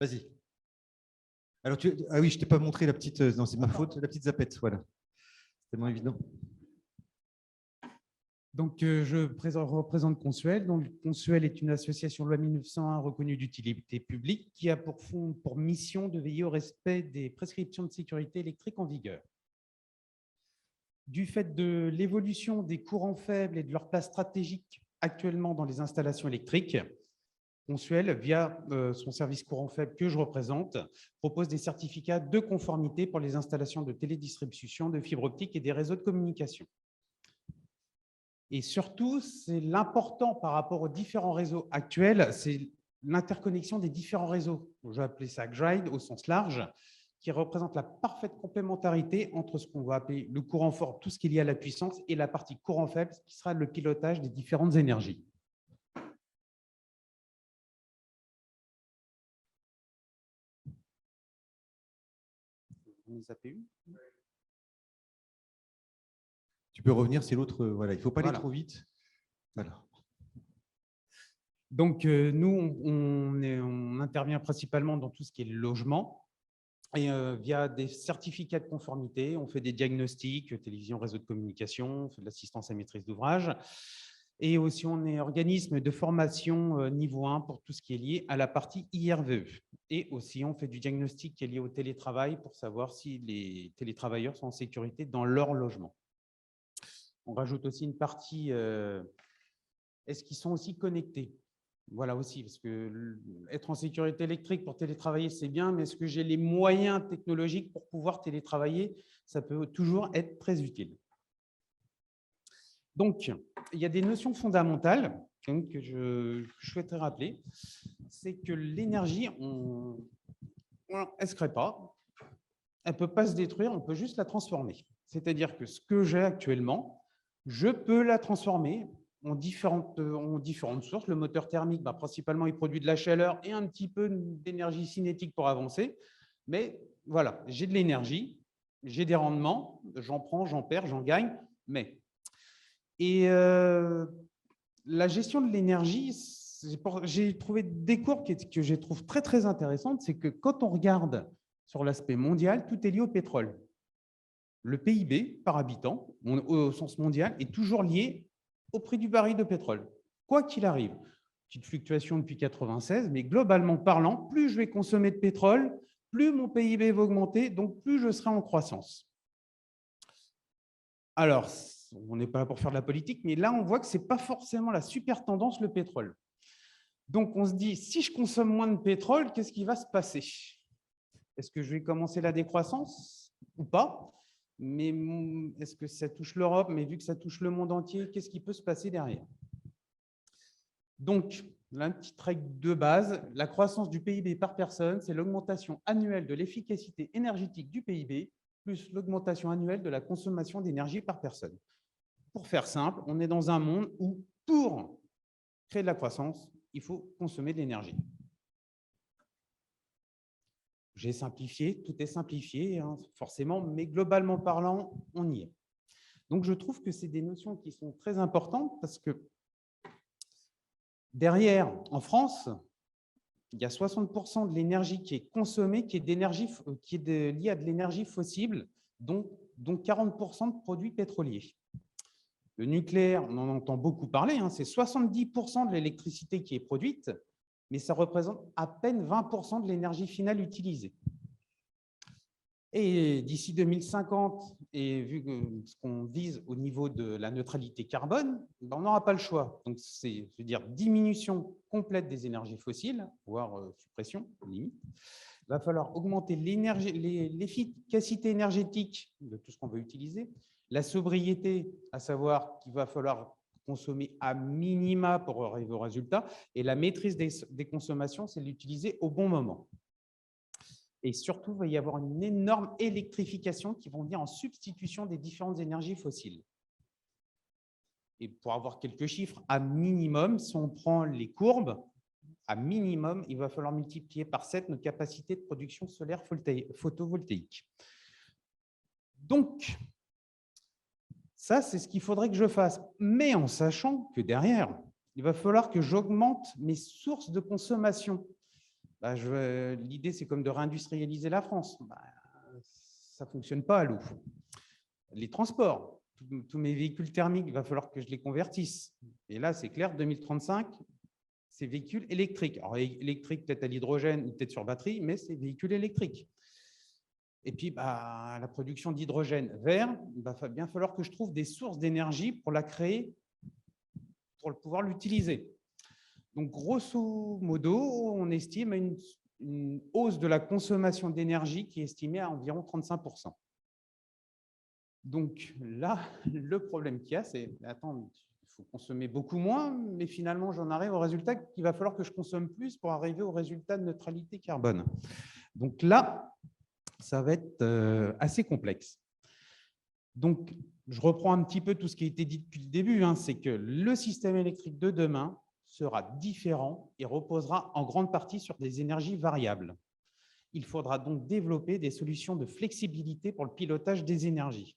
Vas-y. Alors, ah oui, je ne t'ai pas montré la petite. Non, c'est ma faute, la petite zapette. Voilà. C'est tellement évident. Donc, je représente Consuel. Donc, Consuel est une association loi 1901 reconnue d'utilité publique qui a pour mission de veiller au respect des prescriptions de sécurité électrique en vigueur. Du fait de l'évolution des courants faibles et de leur place stratégique actuellement dans les installations électriques, Consuel, via son service courant faible que je représente, propose des certificats de conformité pour les installations de télédistribution, de fibre optique et des réseaux de communication. Et surtout, c'est l'important par rapport aux différents réseaux actuels, c'est l'interconnexion des différents réseaux. Je vais appeler ça GRID au sens large, qui représente la parfaite complémentarité entre ce qu'on va appeler le courant fort, tout ce qui est lié à la puissance, et la partie courant faible, qui sera le pilotage des différentes énergies. Les APU. Tu peux revenir, c'est l'autre. Voilà, il ne faut pas aller trop vite. Voilà. Donc, nous, on intervient principalement dans tout ce qui est logement. Et via des certificats de conformité, on fait des diagnostics, télévision, réseau de communication, on fait de l'assistance à maîtrise d'ouvrage. Et aussi, on est organisme de formation niveau 1 pour tout ce qui est lié à la partie IRVE. Et aussi, on fait du diagnostic qui est lié au télétravail pour savoir si les télétravailleurs sont en sécurité dans leur logement. On rajoute aussi une partie, est-ce qu'ils sont aussi connectés? Voilà aussi, parce que être en sécurité électrique pour télétravailler, c'est bien, mais est-ce que j'ai les moyens technologiques pour pouvoir télétravailler? Ça peut toujours être très utile. Donc, il y a des notions fondamentales que je souhaiterais rappeler. C'est que l'énergie, elle ne se crée pas, elle ne peut pas se détruire, on peut juste la transformer. C'est-à-dire que ce que j'ai actuellement, je peux la transformer en différentes sources. Le moteur thermique, principalement, il produit de la chaleur et un petit peu d'énergie cinétique pour avancer. Mais voilà, j'ai de l'énergie, j'ai des rendements, j'en prends, j'en perds, j'en gagne. Et la gestion de l'énergie, j'ai trouvé des cours que je trouve très, très intéressantes. C'est que quand on regarde sur l'aspect mondial, tout est lié au pétrole. Le PIB par habitant, au sens mondial, est toujours lié au prix du baril de pétrole, quoi qu'il arrive. Petite fluctuation depuis 1996, mais globalement parlant, plus je vais consommer de pétrole, plus mon PIB va augmenter, donc plus je serai en croissance. Alors, on n'est pas là pour faire de la politique, mais là, on voit que ce n'est pas forcément la super tendance, le pétrole. Donc, on se dit, si je consomme moins de pétrole, qu'est-ce qui va se passer? Est-ce que je vais commencer la décroissance ou pas? Mais est-ce que ça touche l'Europe? Mais vu que ça touche le monde entier, qu'est-ce qui peut se passer derrière? Donc, la petite règle de base, la croissance du PIB par personne, c'est l'augmentation annuelle de l'efficacité énergétique du PIB plus l'augmentation annuelle de la consommation d'énergie par personne. Pour faire simple, on est dans un monde où, pour créer de la croissance, il faut consommer de l'énergie. J'ai simplifié, tout est simplifié, forcément, mais globalement parlant, on y est. Donc, je trouve que c'est des notions qui sont très importantes parce que derrière, en France, il y a 60% de l'énergie qui est consommée qui est liée à de l'énergie fossile, dont 40% de produits pétroliers. Le nucléaire, on en entend beaucoup parler, c'est 70% de l'électricité qui est produite, mais ça représente à peine 20% de l'énergie finale utilisée. Et d'ici 2050, et vu ce qu'on vise au niveau de la neutralité carbone, on n'aura pas le choix. Donc, c'est, diminution complète des énergies fossiles, voire suppression, limite. Il va falloir augmenter l'efficacité énergétique de tout ce qu'on veut utiliser, la sobriété, à savoir qu'il va falloir consommer à minima pour arriver au résultat, et la maîtrise des consommations, c'est l'utiliser au bon moment. Et surtout, il va y avoir une énorme électrification qui va venir en substitution des différentes énergies fossiles. Et pour avoir quelques chiffres, à minimum, si on prend les courbes, à minimum, il va falloir multiplier par 7 notre capacité de production solaire photovoltaïque. Donc, ça, c'est ce qu'il faudrait que je fasse. Mais en sachant que derrière, il va falloir que j'augmente mes sources de consommation. Bah, l'idée, c'est comme de réindustrialiser la France. Bah, ça ne fonctionne pas à l'eau. Les transports, tous mes véhicules thermiques, il va falloir que je les convertisse. Et là, c'est clair, 2035, c'est véhicules électriques. Alors, électriques peut-être à l'hydrogène ou peut-être sur batterie, mais c'est véhicules électriques. Et puis, bah, la production d'hydrogène vert, il va bien falloir que je trouve des sources d'énergie pour la créer, pour pouvoir l'utiliser. Donc, grosso modo, on estime une hausse de la consommation d'énergie qui est estimée à environ 35%. Donc là, le problème qu'il y a, c'est, attends, il faut consommer beaucoup moins, mais finalement, j'en arrive au résultat qu'il va falloir que je consomme plus pour arriver au résultat de neutralité carbone. Donc là, ça va être assez complexe. Donc, je reprends un petit peu tout ce qui a été dit depuis le début, hein, c'est que le système électrique de demain sera différent et reposera en grande partie sur des énergies variables. Il faudra donc développer des solutions de flexibilité pour le pilotage des énergies.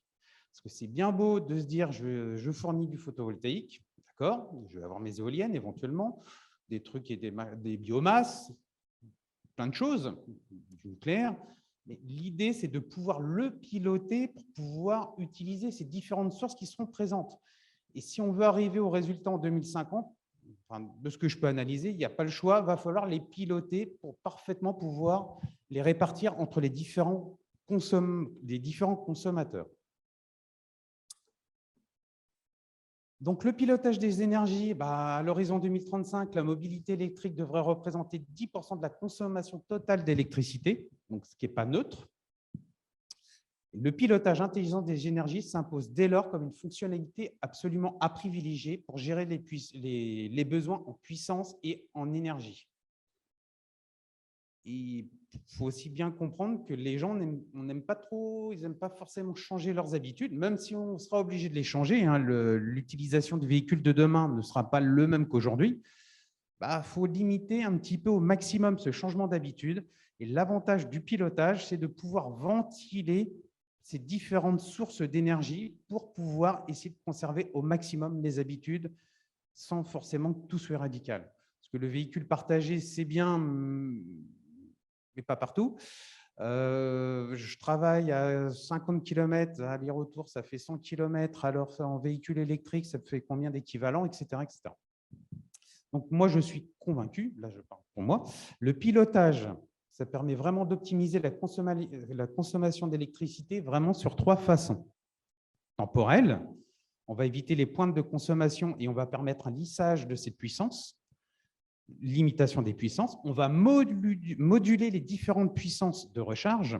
Parce que c'est bien beau de se dire je fournis du photovoltaïque, d'accord, je vais avoir mes éoliennes éventuellement, des trucs et des biomasses, plein de choses, du nucléaire. Mais l'idée, c'est de pouvoir le piloter pour pouvoir utiliser ces différentes sources qui seront présentes. Et si on veut arriver au résultat en 2050, enfin, de ce que je peux analyser, il n'y a pas le choix, il va falloir les piloter pour parfaitement pouvoir les répartir entre les différents consommateurs. Donc, le pilotage des énergies, à l'horizon 2035, la mobilité électrique devrait représenter 10% de la consommation totale d'électricité, donc ce qui n'est pas neutre. Le pilotage intelligent des énergies s'impose dès lors comme une fonctionnalité absolument à privilégier pour gérer les besoins en puissance et en énergie. Il faut aussi bien comprendre que les gens n'aiment pas trop, ils n'aiment pas forcément changer leurs habitudes, même si on sera obligé de les changer. Hein, l'utilisation des véhicules de demain ne sera pas le même qu'aujourd'hui. Faut limiter un petit peu au maximum ce changement d'habitude. Et l'avantage du pilotage, c'est de pouvoir ventiler ces différentes sources d'énergie pour pouvoir essayer de conserver au maximum les habitudes sans forcément que tout soit radical. Parce que le véhicule partagé, c'est bien, mais pas partout. Je travaille à 50 km, aller-retour, ça fait 100 km, alors en véhicule électrique, ça fait combien d'équivalents, etc., etc. Donc, moi, je suis convaincu, là, je parle pour moi, le pilotage, ça permet vraiment d'optimiser la consommation d'électricité vraiment sur 3 façons. Temporelle, on va éviter les pointes de consommation et on va permettre un lissage de cette puissance. Limitation des puissances, on va moduler les différentes puissances de recharge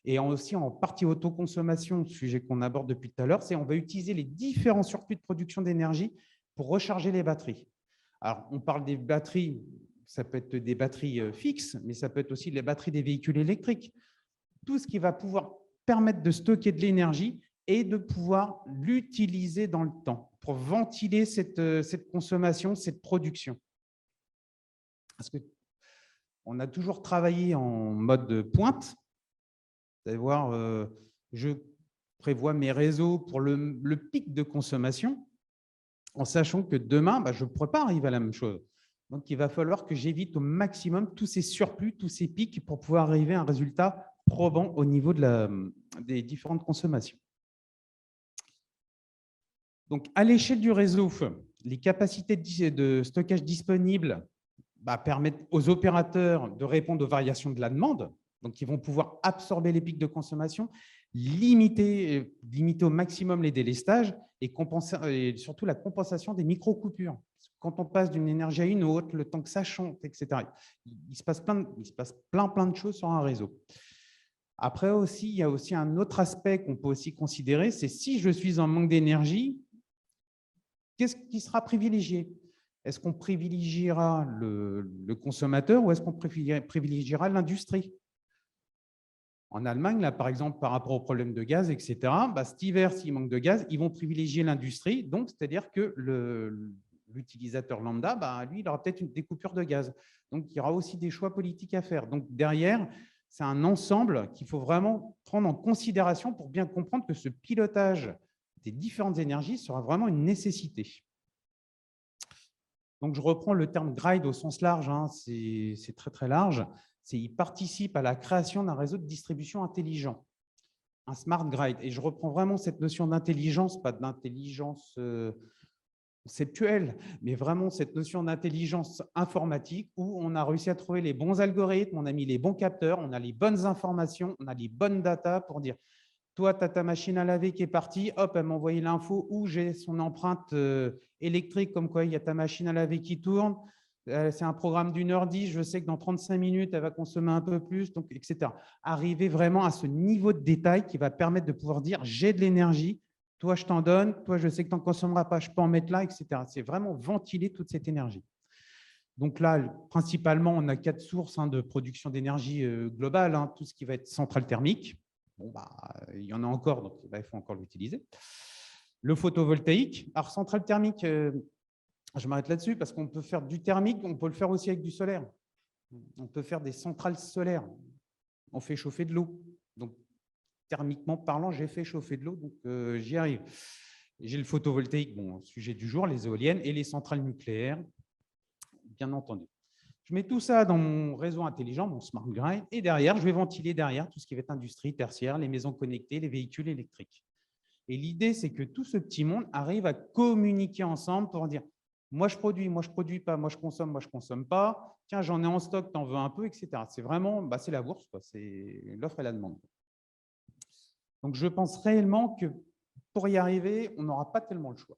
et aussi en partie autoconsommation, sujet qu'on aborde depuis tout à l'heure, c'est on va utiliser les différents circuits de production d'énergie pour recharger les batteries. Alors, on parle des batteries, ça peut être des batteries fixes, mais ça peut être aussi les batteries des véhicules électriques. Tout ce qui va pouvoir permettre de stocker de l'énergie et de pouvoir l'utiliser dans le temps pour ventiler cette consommation, cette production. Parce qu'on a toujours travaillé en mode pointe. Vous allez voir, je prévois mes réseaux pour le pic de consommation en sachant que demain, je ne pourrai pas arriver à la même chose. Donc, il va falloir que j'évite au maximum tous ces surplus, tous ces pics pour pouvoir arriver à un résultat probant au niveau des différentes consommations. Donc, à l'échelle du réseau, les capacités de stockage disponibles permettent aux opérateurs de répondre aux variations de la demande. Donc, ils vont pouvoir absorber les pics de consommation, limiter au maximum les délestages et surtout la compensation des micro-coupures. Quand on passe d'une énergie à une autre, le temps que ça change, etc. Il se passe plein de choses sur un réseau. Après aussi, il y a aussi un autre aspect qu'on peut aussi considérer, c'est si je suis en manque d'énergie, qu'est-ce qui sera privilégié ? Est-ce qu'on privilégiera le consommateur ou est-ce qu'on privilégiera l'industrie ? En Allemagne, là, par exemple, par rapport au problème de gaz, etc., cet hiver, s'il manque de gaz, ils vont privilégier l'industrie. Donc, c'est-à-dire que l'utilisateur lambda, lui, il aura peut-être des coupures de gaz. Donc, il y aura aussi des choix politiques à faire. Donc, derrière, c'est un ensemble qu'il faut vraiment prendre en considération pour bien comprendre que ce pilotage des différentes énergies sera vraiment une nécessité. Donc, je reprends le terme GRID au sens large, hein, c'est très, très large. Il participe à la création d'un réseau de distribution intelligent, un smart grid. Et je reprends vraiment cette notion d'intelligence, pas d'intelligence conceptuelle, mais vraiment cette notion d'intelligence informatique où on a réussi à trouver les bons algorithmes, on a mis les bons capteurs, on a les bonnes informations, on a les bonnes datas pour dire toi, tu as ta machine à laver qui est partie, hop, elle m'a envoyé l'info où j'ai son empreinte électrique, comme quoi il y a ta machine à laver qui tourne. C'est un programme d'1h10, je sais que dans 35 minutes, elle va consommer un peu plus, donc, etc. Arriver vraiment à ce niveau de détail qui va permettre de pouvoir dire j'ai de l'énergie, toi, je t'en donne, toi, je sais que tu n'en consommeras pas, je peux en mettre là, etc. C'est vraiment ventiler toute cette énergie. Donc là, principalement, on a 4 sources de production d'énergie globale, tout ce qui va être centrale thermique. Bon, il y en a encore, donc il faut encore l'utiliser. Le photovoltaïque. Alors, centrale thermique, je m'arrête là-dessus parce qu'on peut faire du thermique, on peut le faire aussi avec du solaire. On peut faire des centrales solaires. On fait chauffer de l'eau. Donc, thermiquement parlant, j'ai fait chauffer de l'eau, donc j'y arrive. J'ai le photovoltaïque, bon, sujet du jour, les éoliennes et les centrales nucléaires, bien entendu. Je mets tout ça dans mon réseau intelligent, mon smart grid, et derrière, je vais ventiler derrière tout ce qui va être industrie tertiaire, les maisons connectées, les véhicules électriques. Et l'idée, c'est que tout ce petit monde arrive à communiquer ensemble pour dire moi, je produis pas, moi, je consomme pas, tiens, j'en ai en stock, t'en veux un peu, etc. C'est vraiment, c'est la bourse, c'est l'offre et la demande. Donc, je pense réellement que pour y arriver, on n'aura pas tellement le choix.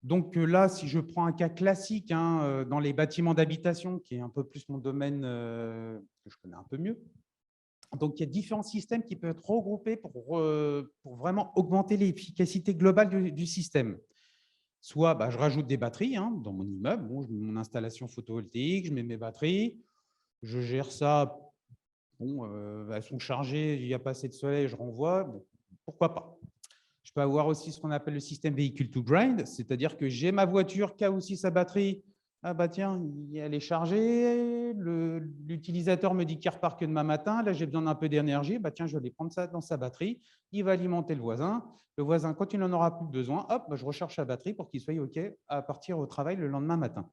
Donc là, si je prends un cas classique dans les bâtiments d'habitation, qui est un peu plus mon domaine que je connais un peu mieux, donc il y a différents systèmes qui peuvent être regroupés pour vraiment augmenter l'efficacité globale du système. Soit je rajoute des batteries dans mon immeuble, bon, je mets mon installation photovoltaïque, je mets mes batteries, je gère ça, bon, elles sont chargées, il n'y a pas assez de soleil, je renvoie, bon, pourquoi pas. Je peux avoir aussi ce qu'on appelle le système véhicule to grind, c'est-à-dire que j'ai ma voiture qui a aussi sa batterie. Ah tiens, elle est chargée, l'utilisateur me dit qu'il repart que demain matin, là j'ai besoin d'un peu d'énergie, tiens, je vais aller prendre ça dans sa batterie, il va alimenter le voisin, quand il n'en aura plus besoin, hop, je recharge sa batterie pour qu'il soit OK à partir au travail le lendemain matin.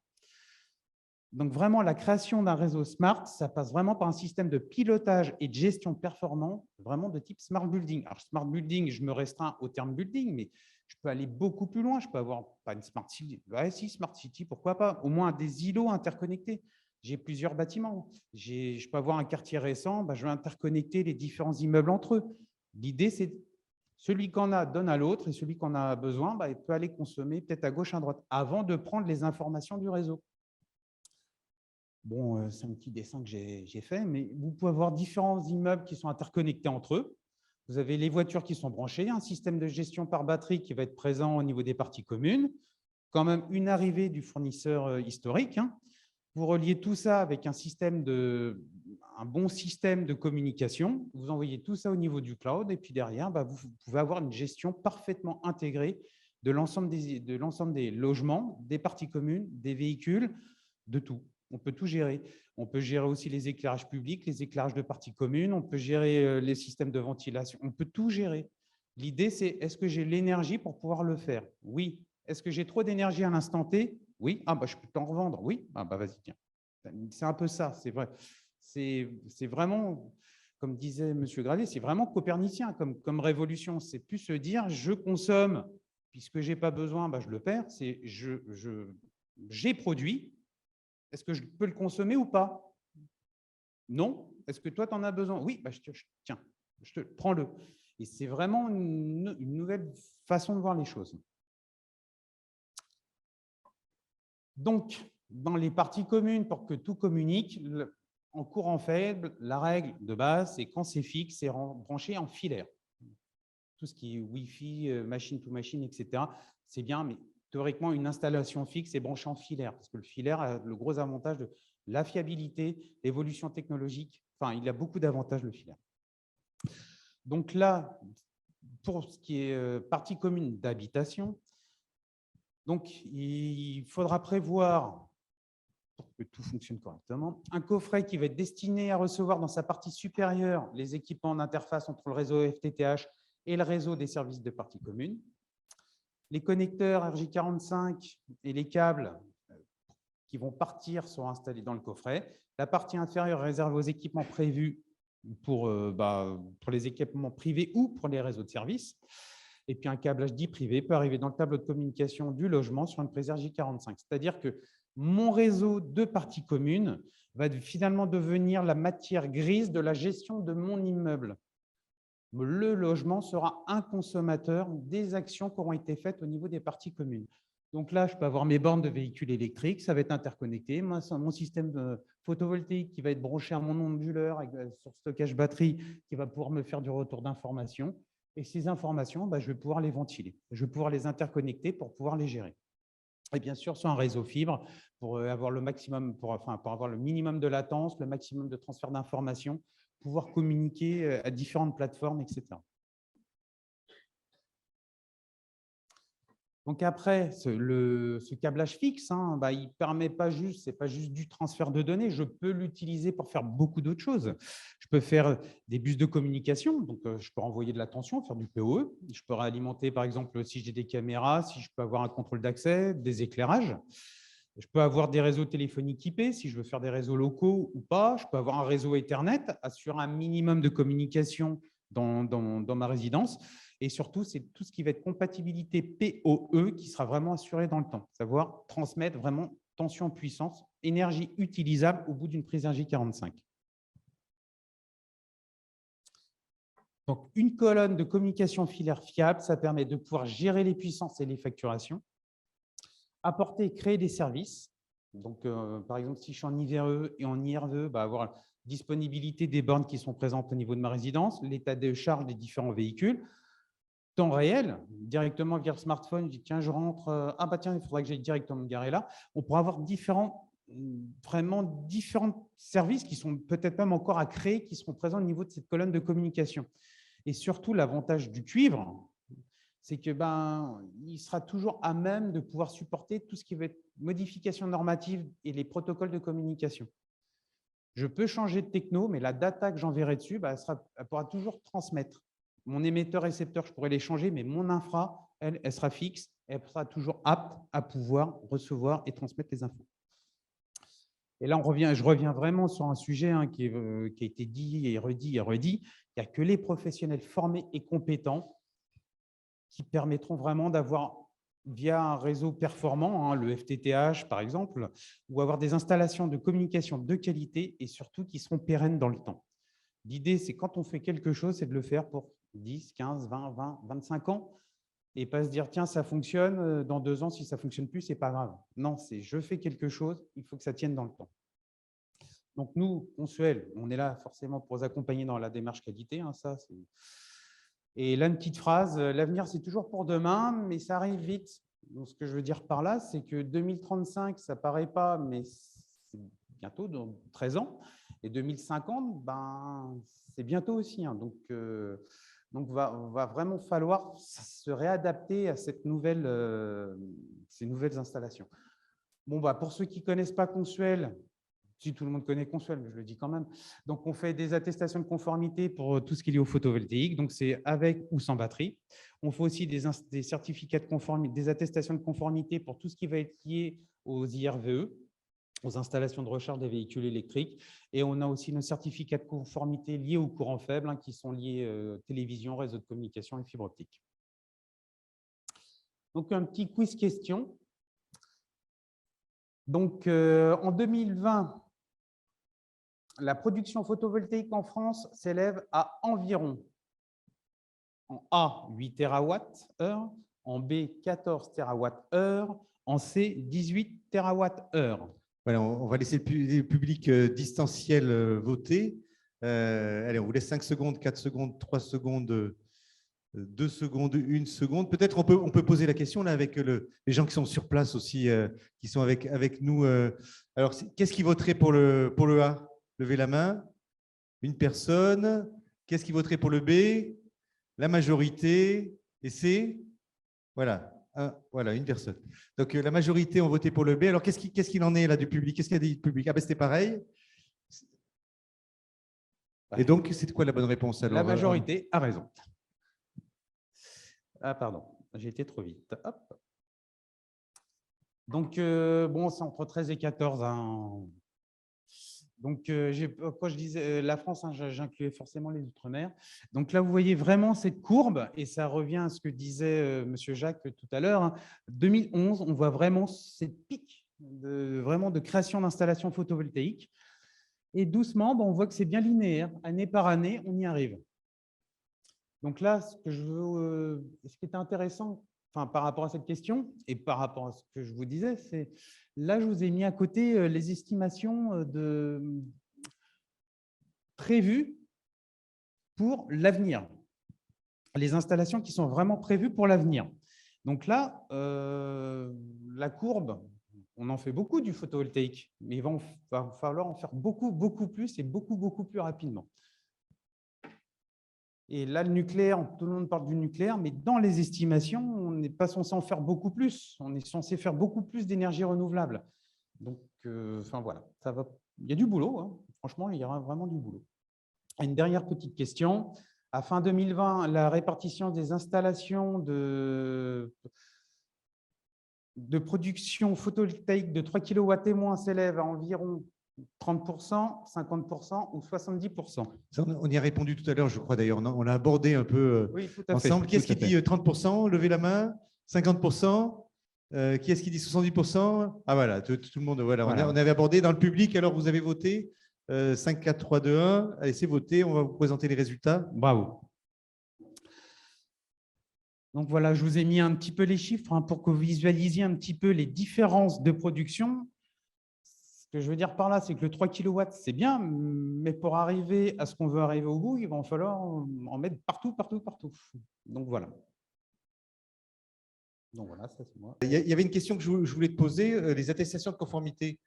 Donc, vraiment, la création d'un réseau smart, ça passe vraiment par un système de pilotage et de gestion performant, vraiment de type smart building. Alors, smart building, je me restreins au terme building, mais je peux aller beaucoup plus loin. Je peux avoir, pas une smart city, si, smart city, pourquoi pas, au moins des îlots interconnectés. J'ai plusieurs bâtiments. Je peux avoir un quartier récent, je vais interconnecter les différents immeubles entre eux. L'idée, c'est celui qu'on a donne à l'autre et celui qu'on a besoin, il peut aller consommer peut-être à gauche, à droite, avant de prendre les informations du réseau. Bon, c'est un petit dessin que j'ai fait, mais vous pouvez avoir différents immeubles qui sont interconnectés entre eux. Vous avez les voitures qui sont branchées, un système de gestion par batterie qui va être présent au niveau des parties communes, quand même une arrivée du fournisseur historique. Vous reliez tout ça avec un bon système de communication. Vous envoyez tout ça au niveau du cloud et puis derrière, vous pouvez avoir une gestion parfaitement intégrée de l'ensemble des logements, des parties communes, des véhicules, de tout. On peut tout gérer. On peut gérer aussi les éclairages publics, les éclairages de parties communes, on peut gérer les systèmes de ventilation, on peut tout gérer. L'idée, c'est est-ce que j'ai l'énergie pour pouvoir le faire? Oui. Est-ce que j'ai trop d'énergie à l'instant T? Oui. Je peux t'en revendre. Oui. Vas-y, tiens. C'est un peu ça, c'est vrai. C'est vraiment, comme disait M. Gradet, c'est vraiment copernicien comme révolution. C'est plus se dire je consomme, puisque je n'ai pas besoin, je le perds. C'est j'ai produit. Est-ce que je peux le consommer ou pas? Non. Est-ce que toi, tu en as besoin? Oui, tiens, prends-le. Et c'est vraiment une nouvelle façon de voir les choses. Donc, dans les parties communes, pour que tout communique, en courant faible, la règle de base, c'est quand c'est fixe, c'est branché en filaire. Tout ce qui est Wi-Fi, machine to machine, etc., c'est bien, mais théoriquement, une installation fixe est branchée en filaire, parce que le filaire a le gros avantage de la fiabilité, l'évolution technologique. Enfin, il a beaucoup d'avantages, le filaire. Donc là, pour ce qui est partie commune d'habitation, donc il faudra prévoir, pour que tout fonctionne correctement, un coffret qui va être destiné à recevoir dans sa partie supérieure les équipements d'interface entre le réseau FTTH et le réseau des services de parties communes. Les connecteurs RJ45 et les câbles qui vont partir seront installés dans le coffret. La partie inférieure est réservée aux équipements prévus pour les équipements privés ou pour les réseaux de services. Et puis un câble HDI privé peut arriver dans le tableau de communication du logement sur une prise RJ45. C'est-à-dire que mon réseau de parties communes va finalement devenir la matière grise de la gestion de mon immeuble. Le logement sera un consommateur des actions qui auront été faites au niveau des parties communes. Donc là, je peux avoir mes bornes de véhicules électriques, ça va être interconnecté. Moi, mon système photovoltaïque qui va être branché à mon onduleur sur stockage batterie qui va pouvoir me faire du retour d'informations. Et ces informations, je vais pouvoir les ventiler. Je vais pouvoir les interconnecter pour pouvoir les gérer. Et bien sûr, sur un réseau fibre, pour avoir le maximum, pour avoir le minimum de latence, le maximum de transfert d'informations, pouvoir communiquer à différentes plateformes, etc. Donc après, ce câblage fixe, il ne permet pas juste, c'est pas juste du transfert de données, je peux l'utiliser pour faire beaucoup d'autres choses. Je peux faire des bus de communication, donc je peux envoyer de la tension, faire du PoE. Je peux réalimenter, par exemple, si j'ai des caméras, si je peux avoir un contrôle d'accès, des éclairages. Je peux avoir des réseaux téléphoniques IP, si je veux faire des réseaux locaux ou pas. Je peux avoir un réseau Ethernet, assurer un minimum de communication dans ma résidence. Et surtout, c'est tout ce qui va être compatibilité PoE qui sera vraiment assuré dans le temps, savoir transmettre vraiment tension puissance, énergie utilisable au bout d'une prise RJ45. Donc, une colonne de communication filaire fiable, ça permet de pouvoir gérer les puissances et les facturations, apporter et créer des services. Donc, par exemple, si je suis en IVRE et en IRVE, avoir disponibilité des bornes qui sont présentes au niveau de ma résidence, l'état de charge des différents véhicules, temps réel, directement via le smartphone, je dis tiens, je rentre, tiens, il faudrait que j'aille directement me garer là. On pourra avoir différents services qui sont peut-être même encore à créer, qui seront présents au niveau de cette colonne de communication. Et surtout, l'avantage du cuivre, c'est que il sera toujours à même de pouvoir supporter tout ce qui va être modification normative et les protocoles de communication. Je peux changer de techno, mais la data que j'enverrai dessus, elle pourra toujours transmettre. Mon émetteur-récepteur, je pourrais les changer, mais mon infra, elle sera fixe, elle sera toujours apte à pouvoir recevoir et transmettre les infos. Et là, je reviens vraiment sur un sujet qui a été dit et redit et redit. Il n'y a que les professionnels formés et compétents qui permettront vraiment d'avoir, via un réseau performant, le FTTH par exemple, ou avoir des installations de communication de qualité et surtout qui seront pérennes dans le temps. L'idée, c'est quand on fait quelque chose, c'est de le faire pour 10, 15, 20, 25 ans et pas se dire, tiens, ça fonctionne, dans 2 ans, si ça ne fonctionne plus, ce n'est pas grave. Non, c'est je fais quelque chose, il faut que ça tienne dans le temps. Donc nous, Consuel, on est là forcément pour vous accompagner dans la démarche qualité. Ça, c'est... Et là, une petite phrase, l'avenir, c'est toujours pour demain, mais ça arrive vite. Donc, ce que je veux dire par là, c'est que 2035, ça ne paraît pas, mais c'est bientôt, dans 13 ans. Et 2050, c'est bientôt aussi. Donc, va vraiment falloir se réadapter à ces nouvelles installations. Bon, pour ceux qui ne connaissent pas Consuel, si tout le monde connaît Consuel, mais je le dis quand même. Donc, on fait des attestations de conformité pour tout ce qui est lié au photovoltaïque. Donc, c'est avec ou sans batterie. On fait aussi des certificats de conformité, des attestations de conformité pour tout ce qui va être lié aux IRVE, aux installations de recharge des véhicules électriques. Et on a aussi nos certificats de conformité liés au courant faible, qui sont liés télévision, réseau de communication et fibre optique. Donc, un petit quiz question. Donc, en 2020, la production photovoltaïque en France s'élève à environ, en A, 8 TWh, en B, 14 TWh, en C, 18 TWh. Voilà, on va laisser le public distanciel voter. Allez, on vous laisse 5 secondes, 4 secondes, 3 secondes, 2 secondes, 1 seconde. Peut-être on peut poser la question là avec les gens qui sont sur place aussi, qui sont avec nous. Alors, qu'est-ce qui voterait pour le A? Levez la main. Une personne. Qu'est-ce qui voterait pour le B? La majorité. Et C? Voilà. Voilà, une personne. Donc, la majorité ont voté pour le B. Alors, qu'est-ce qu'il en est là du public? Qu'est-ce qu'il y a dit du public? C'était pareil. Et donc, c'est quoi la bonne réponse alors? La majorité a raison. Pardon. j'ai été trop vite. Hop. Donc, bon, c'est entre 13 et 14. Hein. Donc, quand je disais la France, hein, j'incluais forcément les Outre-mer. Donc là, vous voyez vraiment cette courbe, et ça revient à ce que disait M. Jacques tout à l'heure. Hein. 2011, on voit vraiment cette pic vraiment de création d'installations photovoltaïques. Et doucement, on voit que c'est bien linéaire. Année par année, on y arrive. Donc là, ce qui était intéressant par rapport à cette question et par rapport à ce que je vous disais, c'est là, je vous ai mis à côté les estimations prévues pour l'avenir, les installations qui sont vraiment prévues pour l'avenir. Donc là, la courbe, on en fait beaucoup du photovoltaïque, mais il va falloir en faire beaucoup, beaucoup plus et beaucoup, beaucoup plus rapidement. Et là, le nucléaire, tout le monde parle du nucléaire, mais dans les estimations, on n'est pas censé en faire beaucoup plus. On est censé faire beaucoup plus d'énergie renouvelable. Donc, voilà, ça va. Il y a du boulot. Hein. Franchement, il y aura vraiment du boulot. Une dernière petite question. À fin 2020, la répartition des installations de production photovoltaïque de 3 kW et moins s'élève à environ 30%, 50% ou 70%. On y a répondu tout à l'heure, je crois d'ailleurs. On a abordé un peu oui, ensemble. Qui est-ce qui dit 30%? Levez la main. 50%? Qui est-ce qui dit 70%? Ah voilà, tout le monde. Voilà. On avait abordé dans le public. Alors, vous avez voté 5, 4, 3, 2, 1. Allez, c'est voté. On va vous présenter les résultats. Bravo. Donc voilà, je vous ai mis un petit peu les chiffres pour que vous visualisiez un petit peu les différences de production. Ce que je veux dire par là, c'est que le 3 kW, c'est bien, mais pour arriver à ce qu'on veut arriver au bout, il va falloir en mettre partout, partout, partout. Donc voilà. Donc voilà, ça c'est moi. Il y avait une question que je voulais te poser. Les attestations de conformité,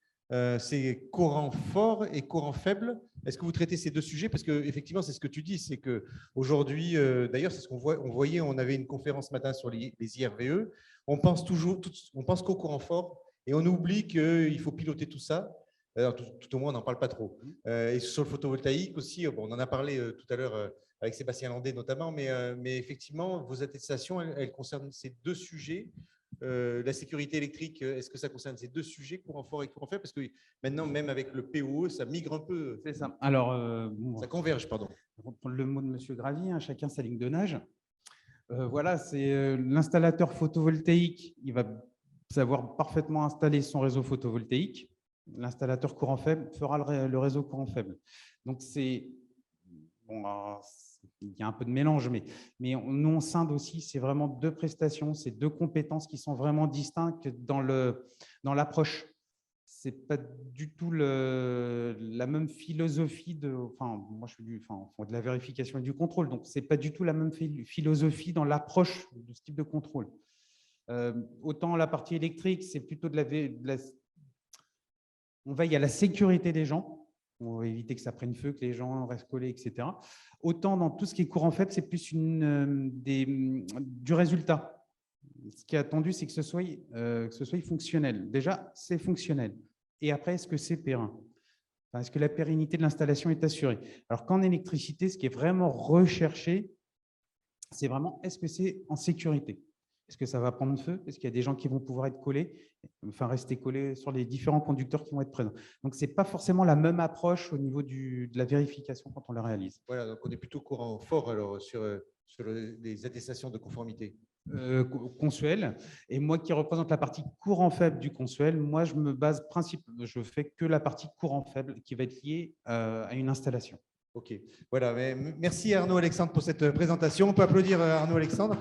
c'est courant fort et courant faible. Est-ce que vous traitez ces deux sujets? Parce qu'effectivement, c'est ce que tu dis, c'est qu'aujourd'hui, d'ailleurs, c'est ce qu'on voyait, on avait une conférence ce matin sur les IRVE, on pense qu'au courant fort et on oublie qu'il faut piloter tout ça. Alors, tout au moins, on n'en parle pas trop. Et sur le photovoltaïque aussi, on en a parlé tout à l'heure avec Sébastien Landé notamment, mais effectivement, vos attestations, elles concernent ces deux sujets. La sécurité électrique, est-ce que ça concerne ces deux sujets, courant fort et courant faible? Parce que maintenant, même avec le POE, ça migre un peu. C'est ça. Alors, ça converge, pardon. Pour reprendre le mot de M. Gravy, hein, chacun sa ligne de nage. Voilà, c'est l'installateur photovoltaïque, il va savoir parfaitement installer son réseau photovoltaïque. L'installateur courant faible fera le réseau courant faible. Donc, c'est… Bon, il y a un peu de mélange, mais nous, on scinde aussi, c'est vraiment deux prestations, c'est deux compétences qui sont vraiment distinctes dans l'approche. Ce n'est pas du tout la même philosophie moi, je fais de la vérification et du contrôle, donc ce n'est pas du tout la même philosophie dans l'approche de ce type de contrôle. Autant la partie électrique, c'est plutôt on veille à la sécurité des gens. On va éviter que ça prenne feu, que les gens restent collés, etc. Autant dans tout ce qui est courant faible, c'est plus du résultat. Ce qui est attendu, c'est que ce soit fonctionnel. Déjà, c'est fonctionnel. Et après, est-ce que c'est périn? Est-ce que la pérennité de l'installation est assurée? Alors qu'en électricité, ce qui est vraiment recherché, c'est vraiment est-ce que c'est en sécurité? Est-ce que ça va prendre feu? Est-ce qu'il y a des gens qui vont pouvoir être collés, rester collés sur les différents conducteurs qui vont être présents? Donc, ce n'est pas forcément la même approche au niveau de la vérification quand on le réalise. Voilà, donc on est plutôt courant fort alors sur les attestations de conformité. Consuel. Et moi qui représente la partie courant faible du consuel, moi je je fais que la partie courant faible qui va être liée à une installation. Ok, voilà. Merci Arnaud Alexandre pour cette présentation. On peut applaudir Arnaud Alexandre.